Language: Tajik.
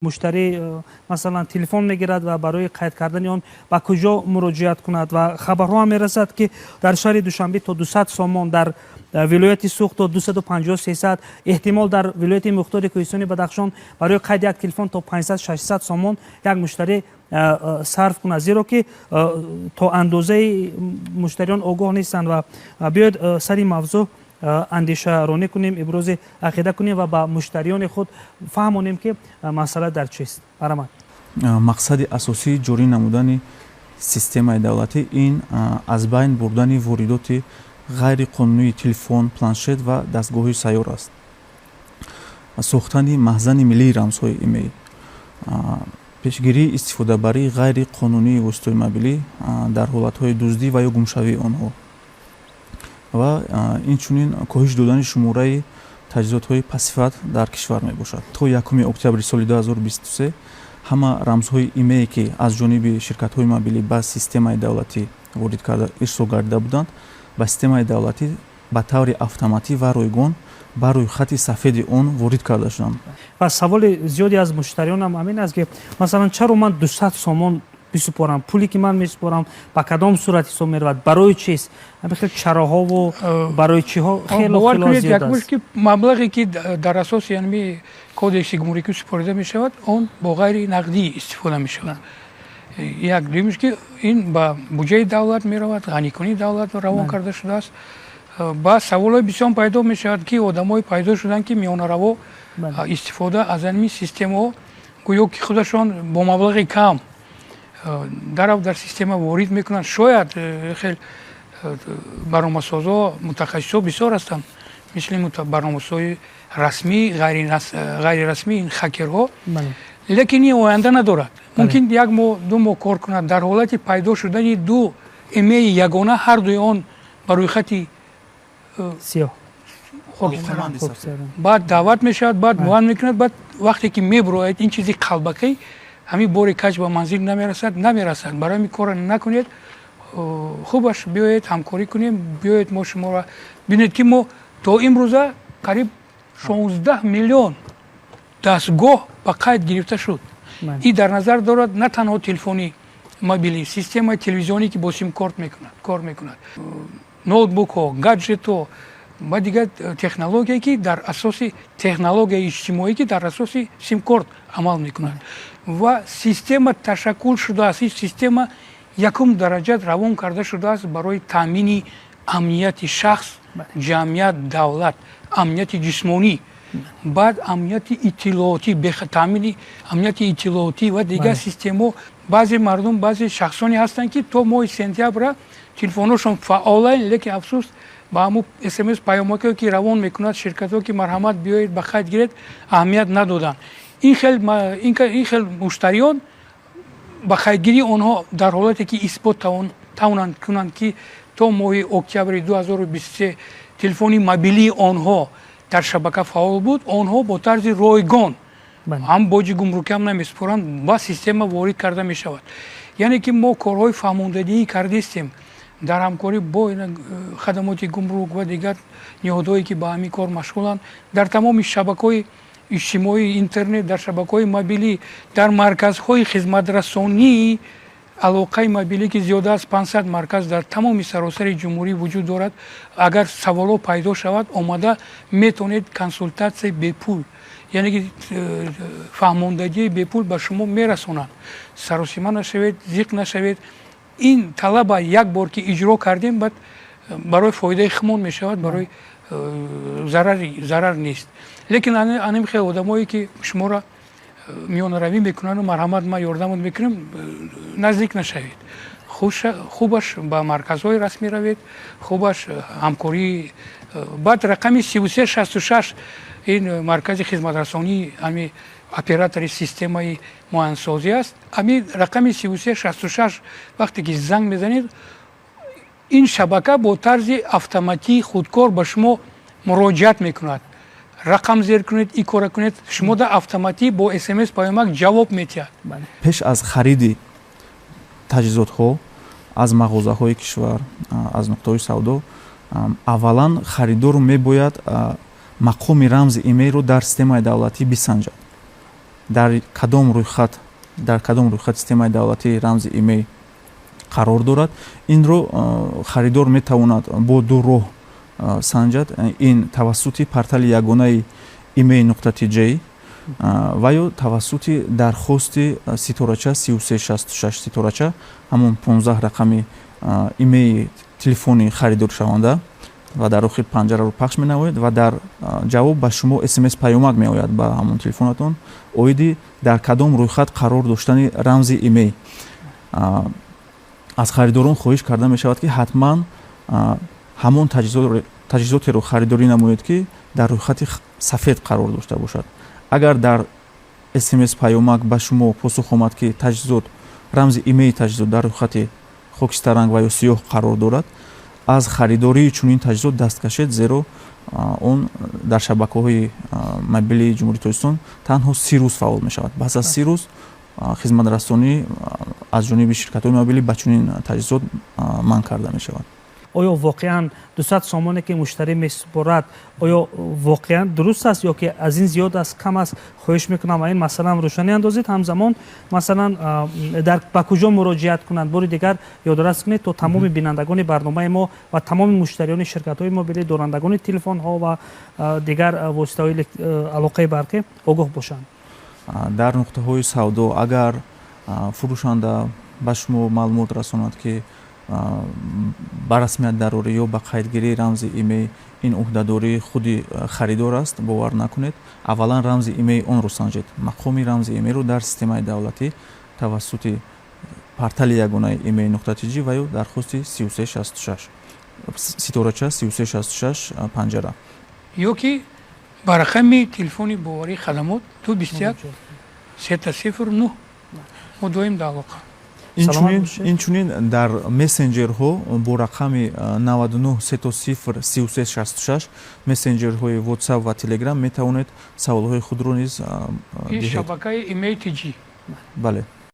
مشتری مثلا تلفن میگیرد و برای قید کردن آن به کجا مراجعت کند و خبرها هم میرسد که در شهر دوشنبه تا 200 سامان، در ولایت سوخت تا 250 300، احتمال در ولایت مختار کوهستانی بدخشان برای قید یک تلفن تا 500 600 سامان یک مشتری صرف کنه، زیرا که تا اندازه مشتریان آگاه نیستند. و بیاید سری موضوع اندیشه رانی کنیم، ابراز عقیده کنیم و با مشتریان خود فهمونیم که مسئله در چیست. برام مقصد اساسی جوری نمودن سیستم دولتی این از بین بردن واردات غیر قانونی تلفن، پلانشت و دستگاه سیار است. ساختن مخزن ملی رمزهای ایمیل، پیشگیری استفاده بری غیر قانونی وسایل موبیلی در حالتهای دزدی و یا گمشوی آنها و اینچنین کاهش دادن شماره تجهیزات‌های پاسیفات در کشور میباشد. تا 1 اکتبر سال 2023 همه رمزهای ایمیلی که از جانب شرکت‌های موبیلی به سیستم دولتی وارد کرده ارسال گردیده بودند به سیستم دولتی به طور اتوماتیک و رایگان بر روی خط سفید آن وارد کرده شدند. و سوال زیادی از مشتریان هم همین است که مثلا چرا من 200 سامان بسپارم، پولی که من میسپارم با کدام صورت حساب میرود، برای چیست؟ خیلی چراها و برای چی ها خیلی زیاد است. که مبلغی که در اساس یعنی کدش گمرکی سپرده می شود اون با غیر نقدی استفاده می شود. یک دیمیش که این با بودجه دولت می رود، غنی کنی دولت روان کرده شده است. با سوالای بسیار پیدا می شود که آدمای پیدا شدن که میان رو استفاده از این سیستم ها گویا که خودشان با مبلغ کم در سیستم وارد میکنند. شاید خیلی برنامه‌سازا متخصصا بسیار هستند، مثل برنامه‌سازای رسمی، غیر رسمی، این هکرها، لیکن این آینده ندارد. ممکن یک ماه دو ماه کار کند. در حالت پیدا شدن دو ایمیل یگانه هر دوی آن بر روی خطی سیاه بعد دعوت میشود، بعد موان میکند، بعد وقتی که میبروید این چیزی قلبکی همین باری کج به منزل نمیرسد. برای می کار نکنید، خوبش بیایید همکاری کنیم، بیایید ما شما را بینید که ما تا امروزه قریب 16 میلیون دستگاه به قید گرفته شد. این در نظر دارد نه تنها تلفنی موبیلی، سیستم تلویزیونی که با سیم کارت کار میکند، نوتبوک ها، گادجت ها و دیگر تکنولوژی که در اساس تکنولوژی اجتماعی که در اساس سیم کارت عمل میکند و سیستم تشکل شده است. سیستم یکم درجه روان کرده شده است برای تامین امنیت شخص، جمعیت، دولت، امنیت جسمانی، بعد امنیت اطلاعاتی، تامین امنیت اطلاعاتی و دیگر سیستم ها. بعضی مردم، بعضی شخصانی هستند که تا ماه سپتامبر تلفنشون فعالن، لیکن افسوس با همون SMS پیامکی که روان میکند شرکت ها که مرحمت بیایید به خرید گیرید اهمیت ندادن. این خیلی مشتریان با خریدگیری آنها در حالتی که اثبات توانند کنند که تا ماه اکتبر 2023 تلفنی موبیلی آنها در شبکه فعال بود، آنها با طرز رایگان هم باج گمرکی هم نمیسپارند، با سیستم وارد کرده می شود. یعنی که ما کارهای فهماندهی کردیم در همکاری با خدمات گمرک و دیگر نهادهایی که با همین کار مشغولند در تمام شبکه‌های اجتماعی، اینترنت، در شبکه‌های موبیلی، در مرکزهای خدمت رسانی علاقه موبیلی که زیاده از 500 مرکز در تمام سراسر جمهوری وجود دارد. اگر سوالا پیدا شود آمده میتونید کنسولتاسی به پول، یعنی که فهماندهی به پول به شما میرسونند. سراسیمه نشوید، زیق نشوید. این طلب یک بار که اجرا کردیم بعد برای فایده خمون می شود، برای ضرر نیست. لیکن انم خیلی آدمایی که شما را میان روی میکنن و مرحمت ما یاردم میکنیم نزدیک نشوید. خوبش با مرکزهای رسمی روید، خوبش همکاری. بعد رقم 3366 این مرکز خدمت رسانی همین اپراتور سیستم معاینسازی است. همین رقم 3366 وقتی که زنگ میزنید این شبکه با طرز اتوماتیک خودکار به شما مراجعت میکند. رقم زیر کنید، این کار کنید، شما در اتوماتیک با SMS پیامک جواب میدهد. پیش از خرید تجهیزات ها از مغازه های کشور، از نقطه های سودا، اولا خریدار میباید مقام رمز ایمیل رو در سیستم دولتی بسنجد. дар кадом рӯйхат системаи давлатӣ рамзи имейл қарор дорад. Инро харидор метавонад бо ду роҳ санҷад. Ин тавассути портали ягонаи email.tj ва ё тавассути дархости ситорача 3366 ситорача ҳамон 15 рақами имейли телефони харидоршаванда ва дар охир панҷараро пахш менамоед ва дар ҷавоб ба шумо смс паёмак меояд ба ҳамон телефонатон оиди дар кадом рӯйхат қарор доштани рамзи имейл. аз харидорон хоҳиш карда мешавад ки ҳатман ҳамон таҷҳизотеро харидорӣ намоед ки дар рӯйхати сафед қарор дошта бошад. агар дар смс паёмак ба шумо посух омад ки таҷҳизот рамзи имейли таҷҳизот дар рӯйхати хокистаранг ва ё сиёҳ қарор дорад, аз харидории чунин таҷҳизот даст кашед, зеро он дар шабакаҳои мобилии ҷумҳурии Тоҷикистон танҳо 30 рӯз фаъол мешавад. Пас аз 30 рӯз хизматрасонӣ аз ҷониби ширкатҳои мобилӣ ба чунин таҷҳизот манъ карда мешавад. оё воқеан 200 сомоне ки муштарӣ месупорад, оё воқеан дуруст аст ё ки аз ин зиёд аст, кам аст? хоҳиш мекунам ин масъалаам рӯшанӣ андозед. ҳамзамон масалан ба куҷо муроҷиат кунанд? бори дигар ёдорас кунед то тамоми бинандагони барномаи мо ва тамоми муштариёни ширкатҳои мобилӣ, дорандагони телефонҳо ва дигар воситаҳои алоқаи барқӣ огоҳ бошанд. дар нуқтаҳои савдо агар фурӯшанда ба шумо маълумот расонад ки ба расмият дарорӣ ё ба қайдгирии рамзи имейл ин уҳдадории худи харидор аст, бовар накунед. аввалан рамзи имейл онро санҷед. мақоми рамзи имейлро дар системаи давлатӣ тавассути портали ягонаи email.tj ва ё дархости 3366 ситорача 3366 панҷара ё ки ба рақами телефони боварии хадамот 221 309 мо доим дар алоқа. инчунин дар мессенҷерҳо бо рақами 99 30 3366 мессенҷерҳои WhatsApp ва Telegram метавонед саволҳои худро низ ин шабакаи email.tj. бале.